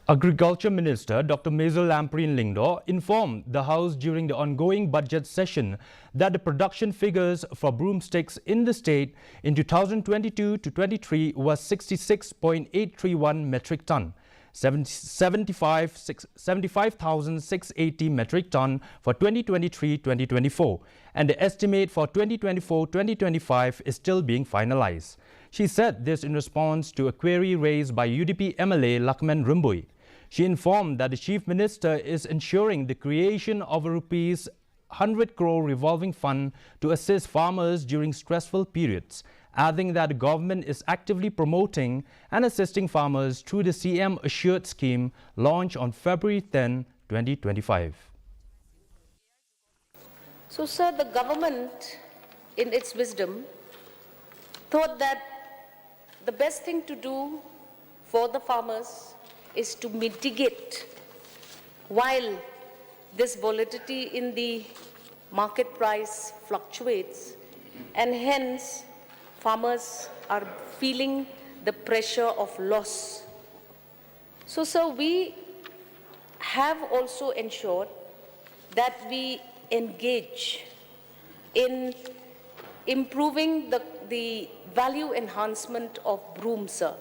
Agriculture Minister Dr. Maisel Lamprine Lingdor informed the House during the ongoing budget session that the production figures for broomsticks in the state in 2022 to 23 was 66.831 metric ton, 75,680 metric ton for 2023-2024, and the estimate for 2024-2025 is still being finalized. She said this in response to a query raised by UDP MLA Lakman Rimbui. She informed that the Chief Minister is ensuring the creation of a Rs 100 crore revolving fund to assist farmers during stressful periods, adding that the government is actively promoting and assisting farmers through the CM Assured scheme launched on February 10, 2025. So, sir, the government, in its wisdom, thought that the best thing to do for the farmers is to mitigate while this volatility in the market price fluctuates, and hence farmers are feeling the pressure of loss. So, sir, we have also ensured that we engage in improving the value enhancement of brooms, sir.